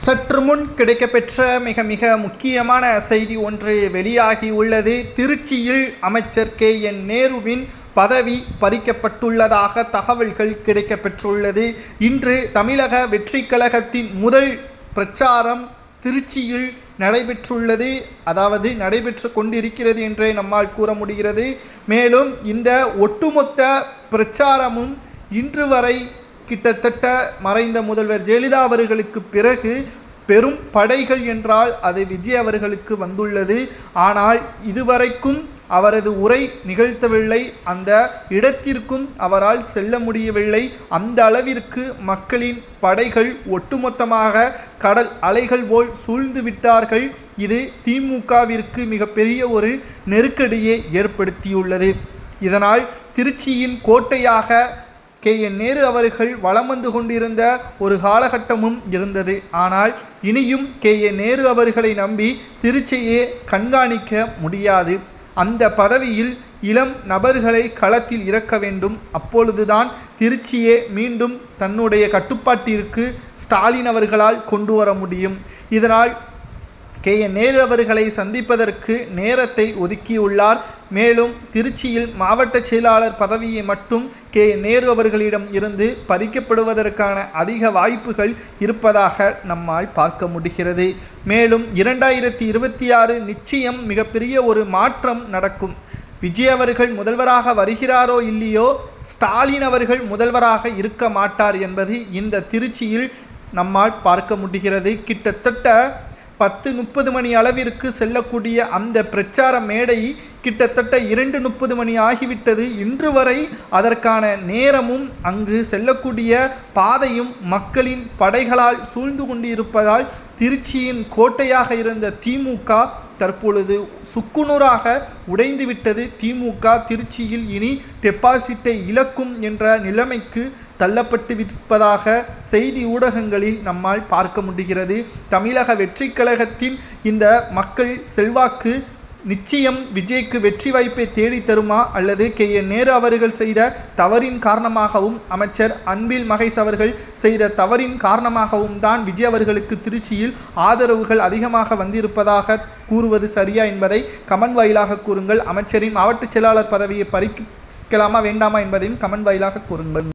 சற்று முன் கிடைக்கப்பெற்ற மிக மிக முக்கியமான செய்தி ஒன்று வெளியாகி உள்ளது. திருச்சியில் அமைச்சர் KN நேருவின் பதவி பறிக்கப்பட்டுள்ளதாக தகவல்கள் கிடைக்கப்பெற்றுள்ளது. இன்று தமிழக வெற்றிக் கழகத்தின் முதல் பிரச்சாரம் திருச்சியில் நடைபெற்றுள்ளது, அதாவது நடைபெற்று கொண்டிருக்கிறது என்றே நம்மால் கூற முடிகிறது. மேலும் இந்த ஒட்டுமொத்த பிரச்சாரமும் இன்று வரை கிட்டத்தட்ட மறைந்த முதல்வர் ஜெயலலிதா அவர்களுக்கு பிறகு பெரும் படைகள் என்றால் அது விஜய் அவர்களுக்கு வந்துள்ளது. ஆனால் இதுவரைக்கும் அவரது உரை நிகழ்த்தவில்லை, அந்த இடத்திற்கும் அவரால் செல்ல முடியவில்லை. அந்த அளவிற்கு மக்களின் படைகள் ஒட்டுமொத்தமாக கடல் அலைகள் போல் சூழ்ந்து விட்டார்கள். இது திமுகவிற்கு மிகப்பெரிய ஒரு நெருக்கடியை ஏற்படுத்தியுள்ளது. இதனால் திருச்சியின் கோட்டையாக KN நேரு அவர்கள் வலம் வந்து கொண்டிருந்த ஒரு காலகட்டமும் இருந்தது. ஆனால் இனியும் KN நேரு அவர்களை நம்பி திருச்சியை கண்காணிக்க முடியாது. அந்த பதவியில் இளம் நபர்களை களத்தில் இறக்க வேண்டும். அப்பொழுதுதான் திருச்சியை மீண்டும் தன்னுடைய கட்டுப்பாட்டிற்கு ஸ்டாலின் அவர்களால் கொண்டு வர முடியும். இதனால் KN நேரு அவர்களை சந்திப்பதற்கு நேரத்தை ஒதுக்கியுள்ளார். மேலும் திருச்சியில் மாவட்ட செயலாளர் பதவியை மட்டும் KN நேரு அவர்களிடம் இருந்து பறிக்கப்படுவதற்கான அதிக வாய்ப்புகள் இருப்பதாக நம்மால் பார்க்க முடிகிறது. மேலும் 2026 நிச்சயம் மிகப்பெரிய ஒரு மாற்றம் நடக்கும். விஜய் அவர்கள் முதல்வராக வருகிறாரோ இல்லையோ, ஸ்டாலின் அவர்கள் முதல்வராக இருக்க மாட்டார் என்பது இந்த திருச்சியில் நம்மால் பார்க்க முடிகிறது. கிட்டத்தட்ட 10-30 மணி அளவிற்கு செல்லக்கூடிய அந்த பிரச்சார மேடை கிட்டத்தட்ட 2:30 மணி ஆகிவிட்டது. இன்று வரை அதற்கான நேரமும் அங்கு செல்லக்கூடிய பாதையும் மக்களின் படைகளால் சூழ்ந்து கொண்டிருப்பதால் திருச்சியின் கோட்டையாக இருந்த திமுக தற்பொழுது சுக்குநூறாக உடைந்துவிட்டது. திமுக திருச்சியில் இனி டெபாசிட்டை இழக்கும் என்ற நிலைமைக்கு தள்ளப்பட்டு விற்பதாக செய்தி ஊடகங்களில் நம்மால் பார்க்க முடிகிறது. தமிழக வெற்றிக் கழகத்தின் இந்த மக்கள் செல்வாக்கு நிச்சயம் விஜய்க்கு வெற்றி வாய்ப்பை தேடி தருமா, அல்லது KN நேரு அவர்கள் செய்த தவறின் காரணமாகவும் அமைச்சர் அன்பில் மகேஷ் அவர்கள் செய்த தவறின் காரணமாகவும் தான் விஜய் அவர்களுக்கு திருச்சியில் ஆதரவுகள் அதிகமாக வந்திருப்பதாக கூறுவது சரியா என்பதை கமெண்ட் வாயிலாக கூறுங்கள். அமைச்சரின் மாவட்ட செயலாளர் பதவியை பறிக்கலாமா வேண்டாமா என்பதையும் கமெண்ட் வாயிலாக கூறுங்கள்.